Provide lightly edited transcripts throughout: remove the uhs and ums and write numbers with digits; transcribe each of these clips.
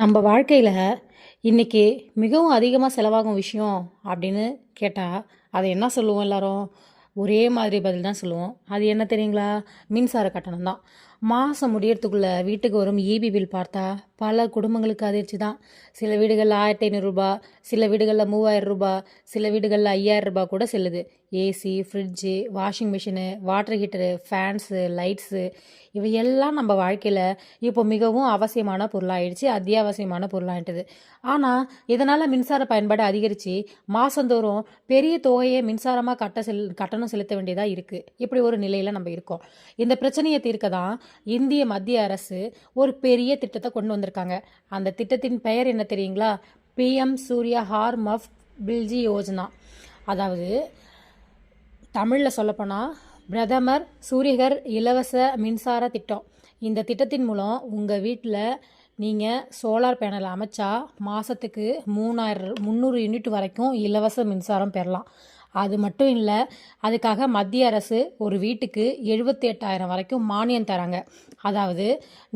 நம்ம வாழ்க்கையில் இன்னைக்கு மிகவும் அதிகமாக செலவாகும் விஷயம் அப்படின்னு கேட்டால் அதை என்ன சொல்லுவோம் எல்லாரும்? ஒரே மாதிரி பதில் தான் சொல்லுவோம். அது என்ன தெரியுங்களா? மின்சார கட்டணம் தான். மாதம் முடியறதுக்குள்ளே வீட்டுக்கு வரும் ஈபி பில் பார்த்தா பல குடும்பங்களுக்கு அதிர்ச்சி தான். சில வீடுகளில் 1500 ரூபா, சில வீடுகளில் 3000 ரூபா, சில வீடுகளில் 5000 ரூபா கூட செல்லுது. AC, fridge, washing machine, water heater, fans, lights இவையெல்லாம் நம்ம வாழ்க்கையில் இப்போ மிகவும் அவசியமான பொருளாகிடுச்சு, அத்தியாவசியமான பொருளாகிட்டுது. ஆனால் இதனால் மின்சார பயன்பாடு அதிகரித்து மாதந்தோறும் பெரிய தொகையை மின்சாரமாக கட்டணம் செலுத்த வேண்டியதாக இருக்குது. இப்படி ஒரு நிலையில் நம்ம இருக்கோம். இந்த பிரச்சனையை தீர்க்க தான் இந்திய மத்திய அரசு ஒரு பெரிய திட்டத்தை கொண்டு வந்திருக்காங்க. அந்த திட்டத்தின் பெயர் என்ன தெரியுங்களா? பிஎம் சூர்யா ஹார் மஃப் பில்ஜி யோஜனா. அதாவது தமிழில் சொல்லப்போனால் பிரதமர் சூரியகர் இலவச மின்சார திட்டம். இந்த திட்டத்தின் மூலம் உங்கள் வீட்டில் நீங்கள் சோலார் பேனல் அமைச்சா மாதத்துக்கு 300 யூனிட் வரைக்கும் இலவச மின்சாரம் பெறலாம். அது மட்டும் இல்லை, அதுக்காக மத்திய அரசு ஒரு வீட்டுக்கு 78,000 வரைக்கும் மானியம் தராங்க. அதாவது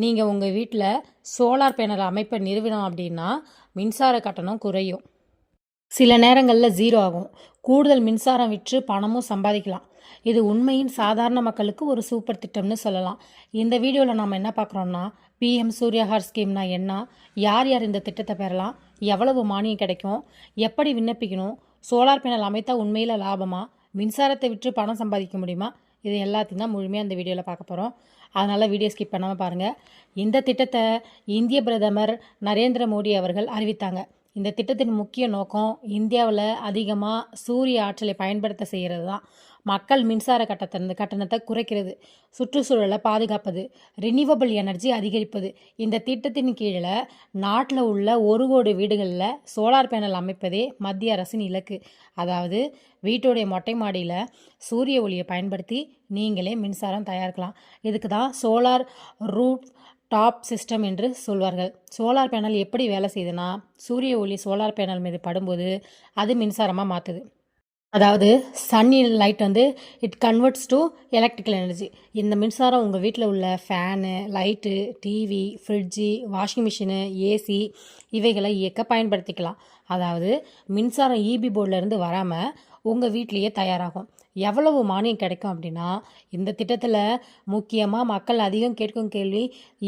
நீங்கள் உங்கள் வீட்டில் சோலார் பேனல் அமைப்பை நிறுவினோம் அப்படின்னா மின்சார கட்டணம் குறையும். சில நேரங்களில் ஜீரோ ஆகும். கூடுதல் மின்சாரம் விற்று பணமும் சம்பாதிக்கலாம். இது உண்மையின் சாதாரண மக்களுக்கு ஒரு சூப்பர் திட்டம்னு சொல்லலாம். இந்த வீடியோவில் நாம் என்ன பார்க்குறோம்னா, பிஎம் சூர்யஹார் ஸ்கீம்னா என்ன, யார் யார் இந்த திட்டத்தை பெறலாம், எவ்வளவு மானியம் கிடைக்கும், எப்படி விண்ணப்பிக்கணும், சோலார் பேனல் அமைத்தா உண்மையில் லாபமா, மின்சாரத்தை விற்று பணம் சம்பாதிக்க முடியுமா, இது எல்லாத்தையும் தான் முழுமையாக இந்த வீடியோவில் பார்க்க போகிறோம். அதனால் வீடியோ ஸ்கிப் பண்ணாமல் பாருங்கள். இந்த திட்டத்தை இந்திய பிரதமர் நரேந்திர மோடி அவர்கள் அறிவித்தாங்க. இந்த திட்டத்தின் முக்கிய நோக்கம் இந்தியாவில் அதிகமாக சூரிய ஆற்றலை பயன்படுத்த செய்கிறது தான். மக்கள் மின்சார கட்டணத்தை குறைக்கிறது, சுற்றுச்சூழலை பாதுகாப்பது, ரினியூவபிள் எனர்ஜி அதிகரிப்பது. இந்த திட்டத்தின் கீழே நாட்டில் உள்ள 1 கோடி வீடுகளில் சோலார் பேனல் அமைப்பதே மத்திய அரசின் இலக்கு. அதாவது வீட்டுடைய மொட்டை மாடியில் சூரிய ஒளியை பயன்படுத்தி நீங்களே மின்சாரம் தயாரிக்கலாம். இதுக்கு தான் சோலார் ரூட் டாப் சிஸ்டம் என்று சொல்வார்கள். சோலார் பேனல் எப்படி வேலை செய்யுதுன்னா, சூரிய ஒளி சோலார் பேனல் மீது படும்போது அது மின்சாரமாக மாற்றுது. அதாவது sunlight it converts to electrical energy. இந்த மின்சாரம் உங்கள் வீட்டில் உள்ள fan, light, TV, fridge, washing machine, AC இவைகளை இயக்க பயன்படுத்திக்கலாம். அதாவது மின்சாரம் இபி போர்டிலேருந்து வராமல் உங்கள் வீட்லேயே தயாராகும். எவ்வளவு மானியம் கிடைக்கும் அப்படின்னா, இந்த திட்டத்தில் முக்கியமாக மக்கள் அதிகம் கேட்கும் கேள்வி,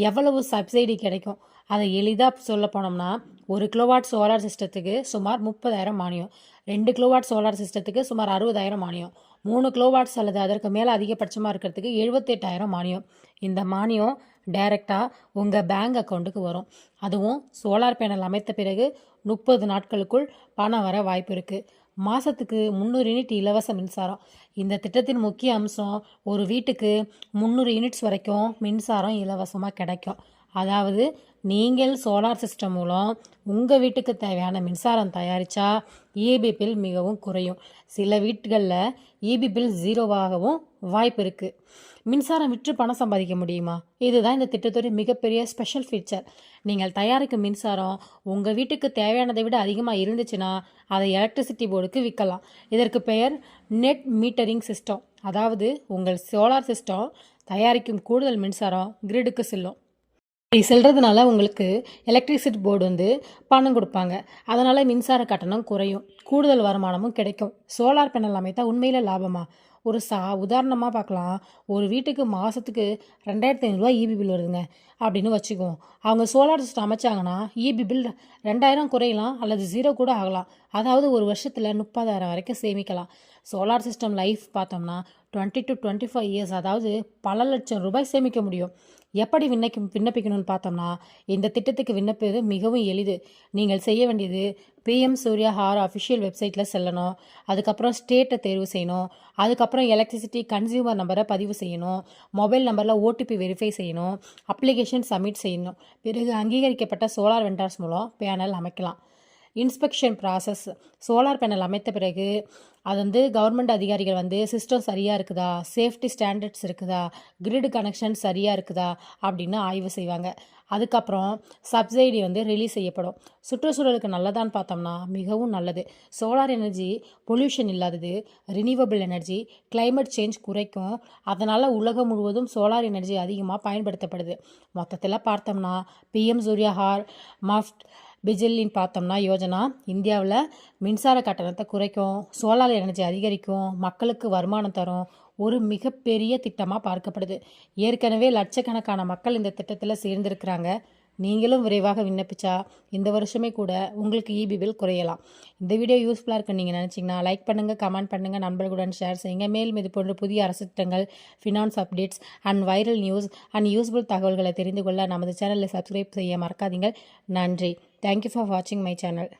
எவ்வளவு சப்சிடி கிடைக்கும். அதை எளிதாக சொல்ல போனோம்னா, 1 கிலோவாட் சோலார் சிஸ்டத்துக்கு சுமார் 30,000 மானியம், 2 கிலோவாட் சோலார் சிஸ்டத்துக்கு சுமார் 60,000 மானியம், 3 கிலோவாட்ஸ் அல்லது அதற்கு மேலே அதிகபட்சமாக இருக்கிறதுக்கு 78,000 மானியம். இந்த மானியம் டைரெக்டாக உங்கள் பேங்க் அக்கௌண்ட்டுக்கு வரும். அதுவும் சோலார் பேனல் அமைத்த பிறகு 30 நாட்களுக்குள் பணம் வர வாய்ப்பு இருக்குது. மாதத்துக்கு 300 யூனிட் இலவச மின்சாரம். இந்த திட்டத்தின் முக்கிய அம்சம், ஒரு வீட்டுக்கு 300 யூனிட்ஸ் வரைக்கும் மின்சாரம் இலவசமாக கிடைக்கும். அதாவது நீங்கள் சோலார் சிஸ்டம் மூலம் உங்கள் வீட்டுக்கு தேவையான மின்சாரம் தயாரித்தா இபி பில் மிகவும் குறையும். சில வீட்டுகளில் இபி பில் ஜீரோவாகவும் வாய்ப்பு இருக்குது. மின்சாரம் விற்று பணம் சம்பாதிக்க முடியுமா? இதுதான் இந்த திட்டத்துடைய மிகப்பெரிய ஸ்பெஷல் ஃபீச்சர். நீங்கள் தயாரிக்கும் மின்சாரம் உங்கள் வீட்டுக்கு தேவையானதை விட அதிகமாக இருந்துச்சுன்னா அதை எலக்ட்ரிசிட்டி போர்டுக்கு விற்கலாம். இதற்கு பெயர் நெட் மீட்டரிங் சிஸ்டம். அதாவது உங்கள் சோலார் சிஸ்டம் தயாரிக்கும் கூடுதல் மின்சாரம் கிரிடுக்கு செல்லும். இப்படி செல்றதுனால உங்களுக்கு எலக்ட்ரிசிட்டி போர்டு பணம் கொடுப்பாங்க. அதனால் மின்சார கட்டணம் குறையும், கூடுதல் வருமானமும் கிடைக்கும். சோலார் பேனல் அமைத்தா உண்மையில் லாபமா? ஒரு உதாரணமாக பார்க்கலாம். ஒரு வீட்டுக்கு மாதத்துக்கு 2,500 இபி பில் வருதுங்க அப்படின்னு வச்சுக்குவோம். அவங்க சோலார் சிஸ்டம் அமைச்சாங்கன்னா இபி பில் 2,000 குறையலாம் அல்லது ஜீரோ கூட ஆகலாம். அதாவது ஒரு வருஷத்தில் 30,000 வரைக்கும் சேமிக்கலாம். சோலார் சிஸ்டம் லைஃப் பார்த்தோம்னா 20 to 25 இயர்ஸ், அதாவது பல லட்சம் ரூபாய் சேமிக்க முடியும். எப்படி விண்ணப்பிக்கணும்னு பார்த்தோம்னா, இந்த திட்டத்துக்கு விண்ணப்பிப்பது மிகவும் எளிது. நீங்கள் செய்ய வேண்டியது, பிஎம் சூர்யா ஹார் அஃபிஷியல் வெப்சைட்டில் செல்லணும். அதுக்கப்புறம் ஸ்டேட்டை தேர்வு செய்யணும். அதுக்கப்புறம் எலக்ட்ரிசிட்டி கன்சியூமர் நம்பரை பதிவு செய்யணும். மொபைல் நம்பரில் ஓடிபி வெரிஃபை செய்யணும். அப்ளிகேஷன் சப்மிட் செய்யணும். பிறகு அங்கீகரிக்கப்பட்ட சோலார் வெண்டார்ஸ் மூலம் பேனல் அமைக்கலாம். Inspection process. சோலார் பேனல் அமைத்த பிறகு அது வந்து கவர்மெண்ட் அதிகாரிகள் வந்து சிஸ்டம் சரியாக இருக்குதா, சேஃப்டி ஸ்டாண்டர்ட்ஸ் இருக்குதா, கிரிட் கனெக்ஷன் சரியாக இருக்குதா அப்படின்னு ஆய்வு செய்வாங்க. அதுக்கப்புறம் சப்சிடி வந்து ரிலீஸ் செய்யப்படும். சுற்றுச்சூழலுக்கு நல்லதான்னு பார்த்தோம்னா மிகவும் நல்லது. சோலார் எனர்ஜி பொல்யூஷன் இல்லாதது, ரினியூவபிள் எனர்ஜி, கிளைமேட் சேஞ்ச் குறைக்கும். அதனால் உலகம் முழுவதும் சோலார் எனர்ஜி அதிகமாக பயன்படுத்தப்படுது. மொத்தத்தில் பார்த்தோம்னா பிஎம் சூர்யா மஃப்ட் பிஜில்லின்னு பார்த்தோம்னா யோஜனா இந்தியாவில் மின்சார கட்டணத்தை குறைக்கும், சோலார் எனர்ஜி அதிகரிக்கும், மக்களுக்கு வருமானம் தரும் ஒரு மிகப்பெரிய திட்டமாக பார்க்கப்படுது. ஏற்கனவே லட்சக்கணக்கான மக்கள் இந்த திட்டத்தில் சேர்ந்திருக்கிறாங்க. நீங்களும் விரைவாக விண்ணப்பிச்சா இந்த வருஷமே கூட உங்களுக்கு இபி பில் குறையலாம். இந்த வீடியோ யூஸ்ஃபுல்லாக இருக்குன்னு நீங்கள் நினச்சிங்கன்னா லைக் பண்ணுங்கள், கமெண்ட் பண்ணுங்கள், நண்பர்களுடன் ஷேர் செய்யுங்க. மேலும் இது போன்ற புதிய அரசு திட்டங்கள், finance updates and viral news and useful தகவல்களை தெரிந்து கொள்ள நமது சேனலை சப்ஸ்கிரைப் செய்ய மறக்காதீங்க. நன்றி. தேங்க்யூ ஃபார் வாட்சிங் மை சேனல்.